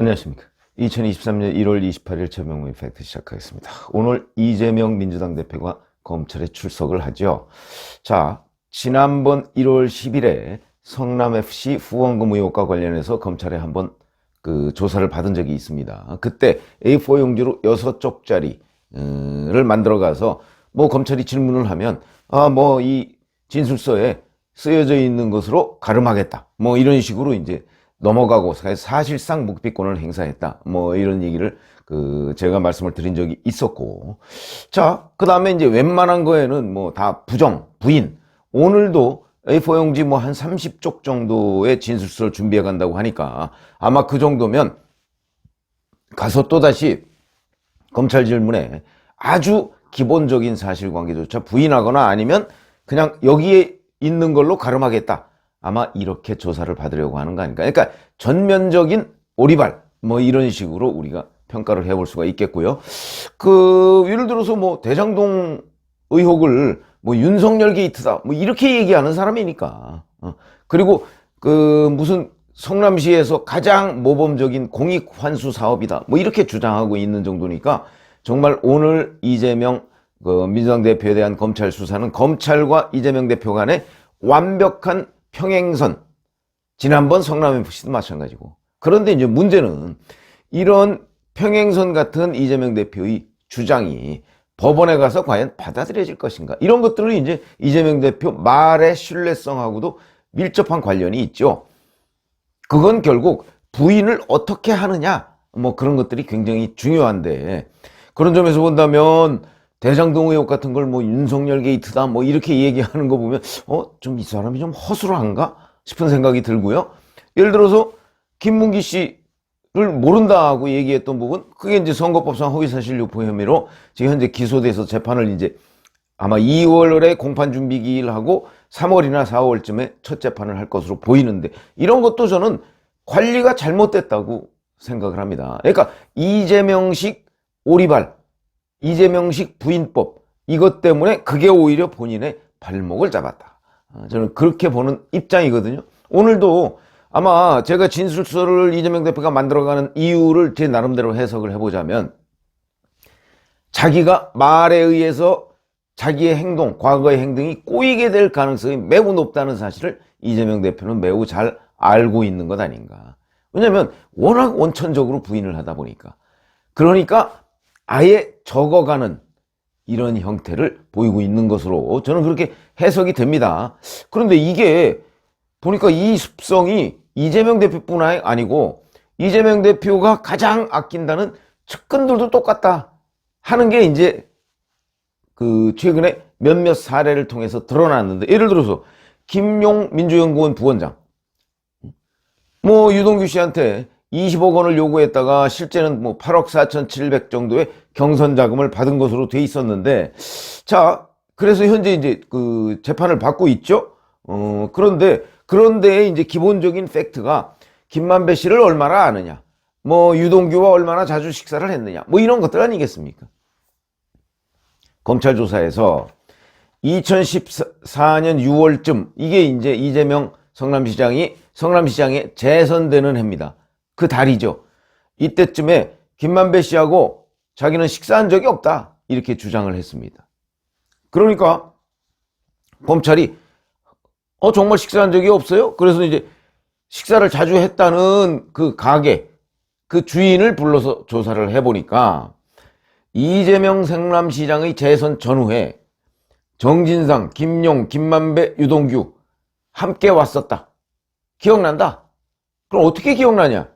안녕하십니까. 2023년 1월 28일 최명무의 팩트 시작하겠습니다. 오늘 이재명 민주당 대표가 검찰에 출석을 하죠. 자, 지난번 1월 10일에 성남FC 후원금 의혹과 관련해서 검찰에 한번 조사를 받은 적이 있습니다. 그때 A4 용지로 6쪽짜리를 만들어가서 검찰이 질문을 하면 이 진술서에 쓰여져 있는 것으로 가름하겠다. 이런 식으로 이제 넘어가고 사실상 묵비권을 행사했다. 이런 얘기를 제가 말씀을 드린 적이 있었고. 자, 그 다음에 이제 웬만한 거에는 다 부인. 오늘도 A4 용지 한 30쪽 정도의 진술서를 준비해 간다고 하니까 아마 그 정도면 가서 또다시 검찰 질문에 아주 기본적인 사실관계조차 부인하거나 아니면 그냥 여기에 있는 걸로 가름하겠다. 아마 이렇게 조사를 받으려고 하는 거 아닌가. 그러니까 전면적인 오리발 이런 식으로 우리가 평가를 해볼 수가 있겠고요. 예를 들어서 대장동 의혹을 윤석열 게이트다 이렇게 얘기하는 사람이니까. 그리고 무슨 성남시에서 가장 모범적인 공익 환수 사업이다 이렇게 주장하고 있는 정도니까 정말 오늘 이재명 민주당 대표에 대한 검찰 수사는 검찰과 이재명 대표 간의 완벽한 평행선. 지난번 성남FC도 마찬가지고. 그런데 이제 문제는 이런 평행선 같은 이재명 대표의 주장이 법원에 가서 과연 받아들여질 것인가. 이런 것들은 이제 이재명 대표 말의 신뢰성하고도 밀접한 관련이 있죠. 그건 결국 부인을 어떻게 하느냐. 그런 것들이 굉장히 중요한데, 그런 점에서 본다면 대장동 의혹 같은 걸 윤석열 게이트다 이렇게 얘기하는 거 보면 좀 이 사람이 좀 허술한가 싶은 생각이 들고요. 예를 들어서 김문기 씨를 모른다고 얘기했던 부분, 그게 이제 선거법상 허위사실 유포 혐의로 지금 현재 기소돼서 재판을 이제 아마 2월에 공판 준비 기일 하고 3월이나 4월쯤에 첫 재판을 할 것으로 보이는데, 이런 것도 저는 관리가 잘못됐다고 생각을 합니다. 그러니까 이재명식 오리발, 이재명식 부인법, 이것 때문에 그게 오히려 본인의 발목을 잡았다. 저는 그렇게 보는 입장이거든요. 오늘도 아마 제가 진술서를 이재명 대표가 만들어가는 이유를 제 나름대로 해석을 해보자면, 자기가 말에 의해서 자기의 행동, 과거의 행동이 꼬이게 될 가능성이 매우 높다는 사실을 이재명 대표는 매우 잘 알고 있는 것 아닌가. 왜냐하면 워낙 원천적으로 부인을 하다 보니까. 그러니까 아예 적어가는 이런 형태를 보이고 있는 것으로 저는 그렇게 해석이 됩니다. 그런데 이게 보니까 이 습성이 이재명 대표뿐 아니고 이재명 대표가 가장 아낀다는 측근들도 똑같다 하는 게 이제 최근에 몇몇 사례를 통해서 드러났는데, 예를 들어서 김용 민주연구원 부원장 유동규 씨한테 20억 원을 요구했다가 실제는 8억 4,700 정도의 경선 자금을 받은 것으로 돼 있었는데, 자, 그래서 현재 이제 재판을 받고 있죠. 그런데 이제 기본적인 팩트가 김만배 씨를 얼마나 아느냐, 유동규와 얼마나 자주 식사를 했느냐, 이런 것들 아니겠습니까? 검찰 조사에서 2014년 6월쯤 이게 이제 이재명 성남시장에 재선되는 해입니다. 그 달이죠. 이때쯤에 김만배 씨하고 자기는 식사한 적이 없다 이렇게 주장을 했습니다. 그러니까 검찰이 정말 식사한 적이 없어요? 그래서 이제 식사를 자주 했다는 그 가게, 그 주인을 불러서 조사를 해보니까 이재명 성남시장의 재선 전후에 정진상, 김용, 김만배, 유동규 함께 왔었다. 기억난다? 그럼 어떻게 기억나냐?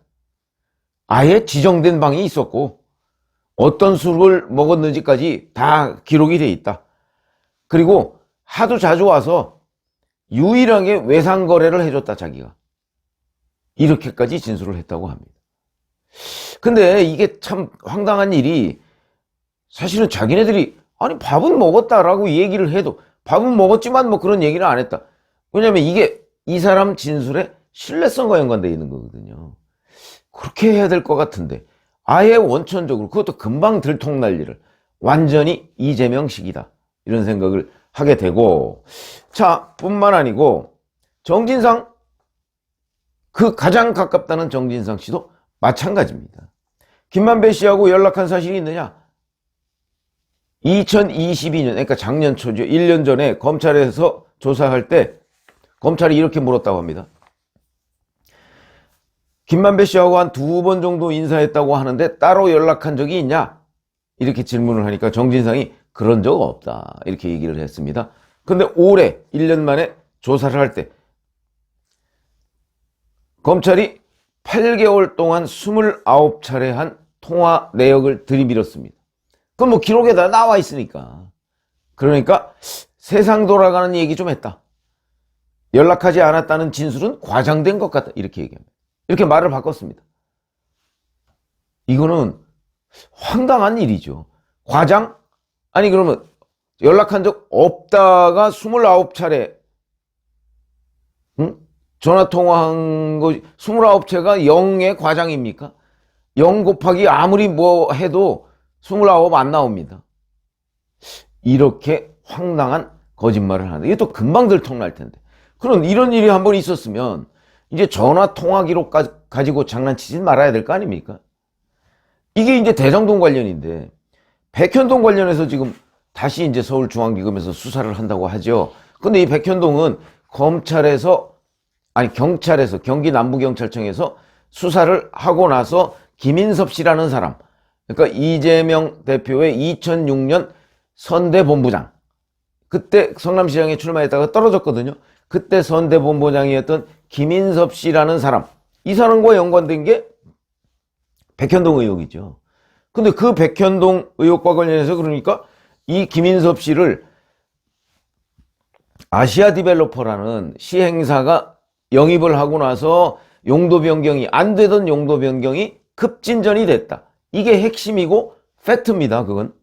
아예 지정된 방이 있었고 어떤 술을 먹었는지까지 다 기록이 돼 있다. 그리고 하도 자주 와서 유일하게 외상 거래를 해줬다, 자기가. 이렇게까지 진술을 했다고 합니다. 근데 이게 참 황당한 일이, 사실은 자기네들이 밥은 먹었다라고 얘기를 해도 밥은 먹었지만 그런 얘기는 안 했다. 왜냐면 이게 이 사람 진술에 신뢰성과 연관되어 있는 거거든요. 그렇게 해야 될 것 같은데 아예 원천적으로, 그것도 금방 들통날 일을 완전히 이재명식이다 이런 생각을 하게 되고, 자, 뿐만 아니고 정진상, 가장 가깝다는 정진상 씨도 마찬가지입니다. 김만배 씨하고 연락한 사실이 있느냐? 2022년, 그러니까 작년 초죠. 1년 전에 검찰에서 조사할 때 검찰이 이렇게 물었다고 합니다. 김만배 씨하고 한 2번 정도 인사했다고 하는데 따로 연락한 적이 있냐? 이렇게 질문을 하니까 정진상이 그런 적 없다. 이렇게 얘기를 했습니다. 근데 올해 1년 만에 조사를 할 때 검찰이 8개월 동안 29차례 한 통화 내역을 들이밀었습니다. 그건 뭐 기록에다 나와 있으니까. 그러니까 세상 돌아가는 얘기 좀 했다. 연락하지 않았다는 진술은 과장된 것 같다. 이렇게 얘기합니다. 이렇게 말을 바꿨습니다. 이거는 황당한 일이죠. 과장? 아니 그러면 연락한 적 없다가 29차례 전화통화한 거 29채가 0의 과장입니까? 0 곱하기 아무리 뭐 해도 29 안 나옵니다. 이렇게 황당한 거짓말을 하는데 이게 또 금방 들통날 텐데. 그럼 이런 일이 한번 있었으면 이제 전화통화 기록 가지고 장난치지 말아야 될 거 아닙니까? 이게 이제 대장동 관련인데 백현동 관련해서 지금 다시 이제 서울중앙지검에서 수사를 한다고 하죠. 근데 이 백현동은 경찰에서 경기 남부경찰청에서 수사를 하고 나서 김인섭 씨라는 사람, 그러니까 이재명 대표의 2006년 선대본부장, 그때 성남시장에 출마했다가 떨어졌거든요. 그때 선대본부장이었던 김인섭 씨라는 사람, 이 사람과 연관된 게 백현동 의혹이죠. 근데 그 백현동 의혹과 관련해서 그러니까 이 김인섭 씨를 아시아 디벨로퍼라는 시행사가 영입을 하고 나서 용도 변경이 안 되던 용도 변경이 급진전이 됐다. 이게 핵심이고 팩트입니다. 그건.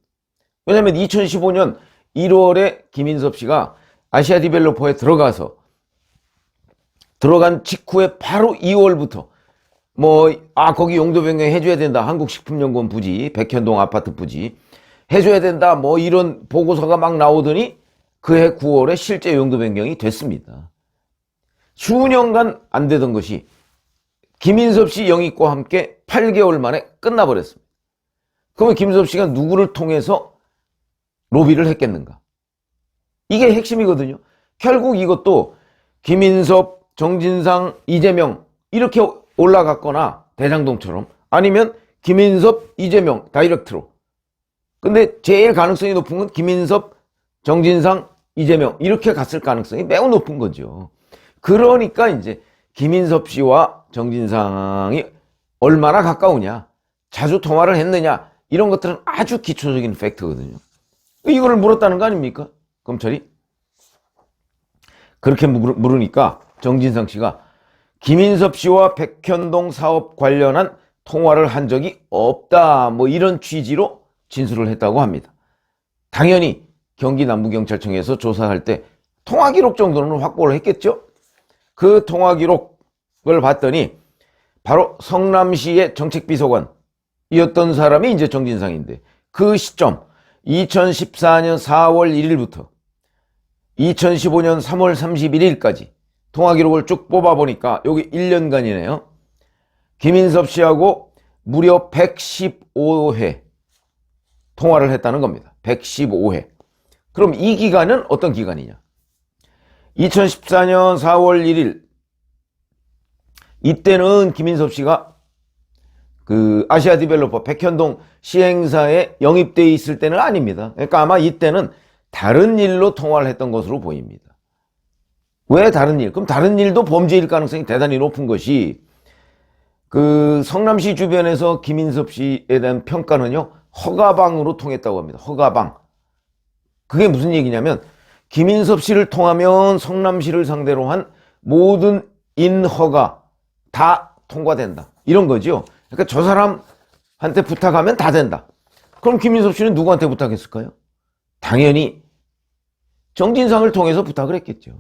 왜냐하면 2015년 1월에 김인섭 씨가 아시아 디벨로퍼에 들어간 직후에 바로 2월부터 거기 용도 변경 해줘야 된다. 한국식품연구원 부지, 백현동 아파트 부지 해줘야 된다. 뭐 이런 보고서가 막 나오더니 그해 9월에 실제 용도 변경이 됐습니다. 수년간 안 되던 것이 김인섭 씨 영입과 함께 8개월 만에 끝나버렸습니다. 그러면 김인섭 씨가 누구를 통해서 로비를 했겠는가? 이게 핵심이거든요. 결국 이것도 김인섭, 정진상, 이재명 이렇게 올라갔거나 대장동처럼 아니면 김인섭, 이재명 다이렉트로. 근데 제일 가능성이 높은 건 김인섭, 정진상, 이재명 이렇게 갔을 가능성이 매우 높은 거죠. 그러니까 이제 김인섭 씨와 정진상이 얼마나 가까우냐, 자주 통화를 했느냐 이런 것들은 아주 기초적인 팩트거든요. 이거를 물었다는 거 아닙니까? 검찰이. 그렇게 물으니까 정진상 씨가 김인섭 씨와 백현동 사업 관련한 통화를 한 적이 없다 뭐 이런 취지로 진술을 했다고 합니다. 당연히 경기 남부경찰청에서 조사할 때 통화 기록 정도는 확보를 했겠죠. 그 통화 기록을 봤더니 바로 성남시의 정책비서관이었던 사람이 이제 정진상인데 그 시점 2014년 4월 1일부터 2015년 3월 31일까지 통화 기록을 쭉 뽑아보니까 여기 1년간이네요. 김인섭 씨하고 무려 115회 통화를 했다는 겁니다. 115회. 그럼 이 기간은 어떤 기간이냐? 2014년 4월 1일 이때는 김인섭 씨가 그 아시아 디벨로퍼 백현동 시행사에 영입되어 있을 때는 아닙니다. 그러니까 아마 이때는 다른 일로 통화를 했던 것으로 보입니다. 왜 다른 일? 그럼 다른 일도 범죄일 가능성이 대단히 높은 것이 그 성남시 주변에서 김인섭 씨에 대한 평가는요, 허가방으로 통했다고 합니다. 허가방. 그게 무슨 얘기냐면 김인섭 씨를 통하면 성남시를 상대로 한 모든 인허가 다 통과된다. 이런 거죠. 그러니까 저 사람한테 부탁하면 다 된다. 그럼 김인섭 씨는 누구한테 부탁했을까요? 당연히 정진상을 통해서 부탁을 했겠죠.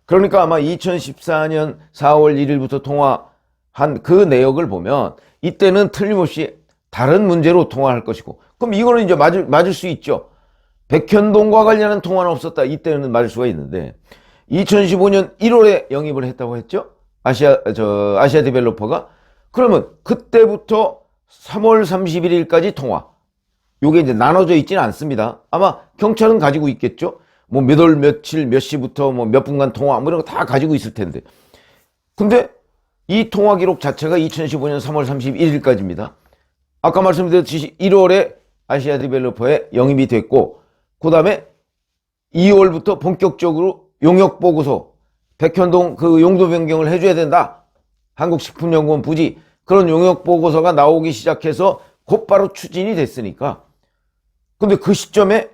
그러니까 아마 2014년 4월 1일부터 통화한 그 내역을 보면 이때는 틀림없이 다른 문제로 통화할 것이고, 그럼 이거는 이제 맞을 수 있죠. 백현동과 관련한 통화는 없었다. 이때는 맞을 수가 있는데 2015년 1월에 영입을 했다고 했죠. 아시아 디벨로퍼가. 그러면 그때부터 3월 31일까지 통화. 요게 이제 나눠져 있지는 않습니다. 아마 경찰은 가지고 있겠죠. 뭐 몇 월 며칠 몇 시부터 뭐 몇 분간 통화 뭐 이런 거 다 가지고 있을 텐데. 근데 이 통화 기록 자체가 2015년 3월 31일까지입니다. 아까 말씀드렸듯이 1월에 아시아 디벨로퍼에 영입이 됐고, 그 다음에 2월부터 본격적으로 용역 보고서, 백현동 그 용도 변경을 해줘야 된다. 한국식품연구원 부지 그런 용역 보고서가 나오기 시작해서 곧바로 추진이 됐으니까. 근데 그 시점에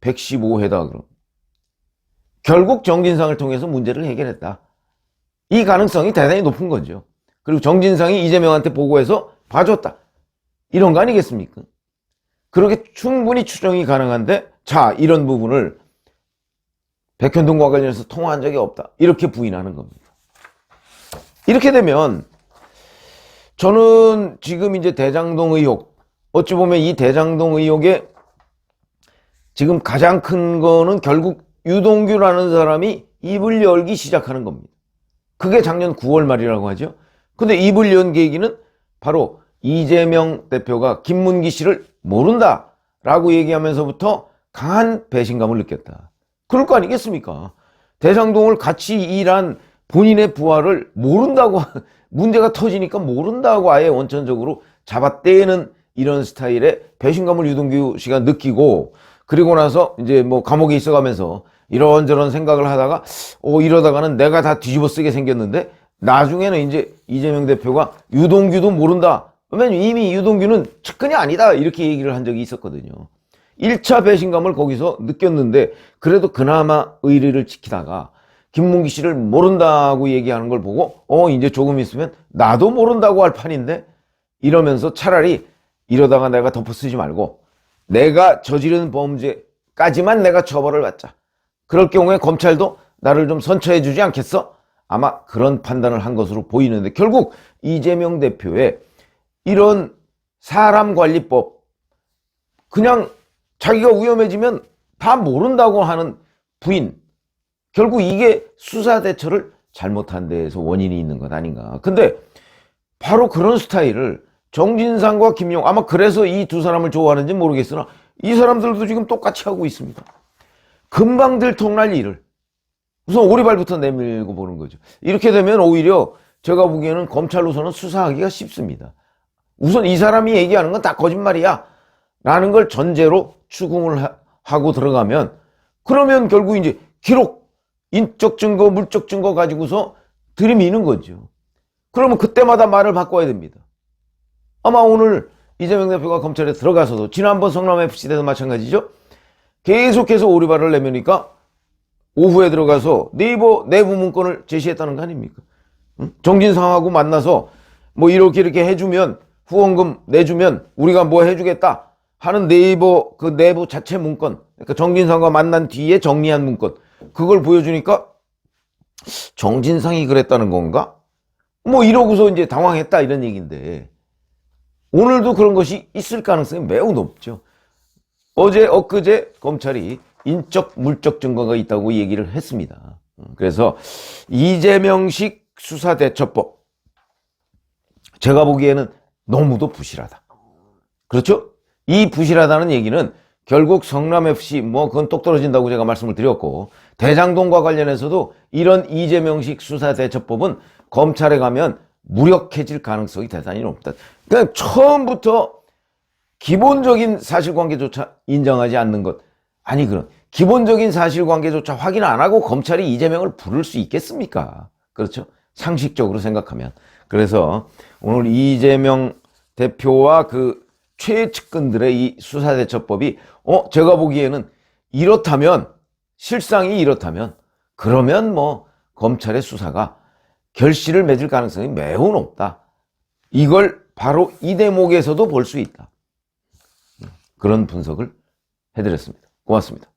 115회다 그럼. 결국 정진상을 통해서 문제를 해결했다. 이 가능성이 대단히 높은 거죠. 그리고 정진상이 이재명한테 보고해서 봐줬다. 이런 거 아니겠습니까? 그렇게 충분히 추정이 가능한데, 자, 이런 부분을 백현동과 관련해서 통화한 적이 없다. 이렇게 부인하는 겁니다. 이렇게 되면 저는 지금 이제 대장동 의혹, 어찌 보면 이 대장동 의혹의 지금 가장 큰 거는 결국 유동규라는 사람이 입을 열기 시작하는 겁니다. 그게 작년 9월 말이라고 하죠. 근데 입을 연 계기는 바로 이재명 대표가 김문기 씨를 모른다라고 얘기하면서부터 강한 배신감을 느꼈다. 그럴 거 아니겠습니까? 대장동을 같이 일한 본인의 부하를 모른다고, 문제가 터지니까 모른다고 아예 원천적으로 잡아떼는 이런 스타일의 배신감을 유동규 씨가 느끼고, 그리고 나서 이제 뭐 감옥에 있어가면서 이런저런 생각을 하다가 이러다가는 내가 다 뒤집어 쓰게 생겼는데, 나중에는 이제 이재명 대표가 유동규도 모른다. 그러면 이미 유동규는 측근이 아니다. 이렇게 얘기를 한 적이 있었거든요. 1차 배신감을 거기서 느꼈는데, 그래도 그나마 의리를 지키다가 김문기 씨를 모른다고 얘기하는 걸 보고 이제 조금 있으면 나도 모른다고 할 판인데, 이러면서 차라리 이러다가 내가 덮어쓰지 말고 내가 저지른 범죄까지만 내가 처벌을 받자. 그럴 경우에 검찰도 나를 좀 선처해 주지 않겠어? 아마 그런 판단을 한 것으로 보이는데, 결국 이재명 대표의 이런 사람관리법, 그냥 자기가 위험해지면 다 모른다고 하는 부인, 결국 이게 수사 대처를 잘못한 데에서 원인이 있는 것 아닌가. 근데 바로 그런 스타일을 정진상과 김용, 아마 그래서 이 두 사람을 좋아하는지 모르겠으나 이 사람들도 지금 똑같이 하고 있습니다. 금방 들통날 일을 우선 오리발부터 내밀고 보는 거죠. 이렇게 되면 오히려 제가 보기에는 검찰로서는 수사하기가 쉽습니다. 우선 이 사람이 얘기하는 건 다 거짓말이야 라는 걸 전제로 추궁을 하고 들어가면, 그러면 결국 이제 기록, 인적 증거, 물적 증거 가지고서 들이미는 거죠. 그러면 그때마다 말을 바꿔야 됩니다. 아마 오늘 이재명 대표가 검찰에 들어가서도, 지난번 성남FC 때도 마찬가지죠. 계속해서 오리발을 내미니까 오후에 들어가서 네이버 내부 문건을 제시했다는 거 아닙니까? 정진상하고 만나서 뭐 이렇게 해주면, 후원금 내주면 우리가 뭐 해주겠다 하는 네이버 그 내부 자체 문건, 그러니까 정진상과 만난 뒤에 정리한 문건, 그걸 보여주니까 정진상이 그랬다는 건가? 뭐 이러고서 이제 당황했다 이런 얘기인데, 오늘도 그런 것이 있을 가능성이 매우 높죠. 어제 엊그제 검찰이 인적 물적 증거가 있다고 얘기를 했습니다. 그래서 이재명식 수사대처법, 제가 보기에는 너무도 부실하다. 그렇죠? 이 부실하다는 얘기는 결국 성남FC 뭐 그건 똑 떨어진다고 제가 말씀을 드렸고, 대장동과 관련해서도 이런 이재명식 수사대처법은 검찰에 가면 무력해질 가능성이 대단히 높다. 그러니까 처음부터 기본적인 사실관계조차 인정하지 않는 것, 아니 그런 기본적인 사실관계조차 확인 안 하고 검찰이 이재명을 부를 수 있겠습니까? 그렇죠? 상식적으로 생각하면. 그래서 오늘 이재명 대표와 그 최측근들의 이 수사대처법이 제가 보기에는 이렇다면, 실상이 이렇다면, 그러면 뭐 검찰의 수사가 결실을 맺을 가능성이 매우 높다. 이걸 바로 이 대목에서도 볼 수 있다. 그런 분석을 해드렸습니다. 고맙습니다.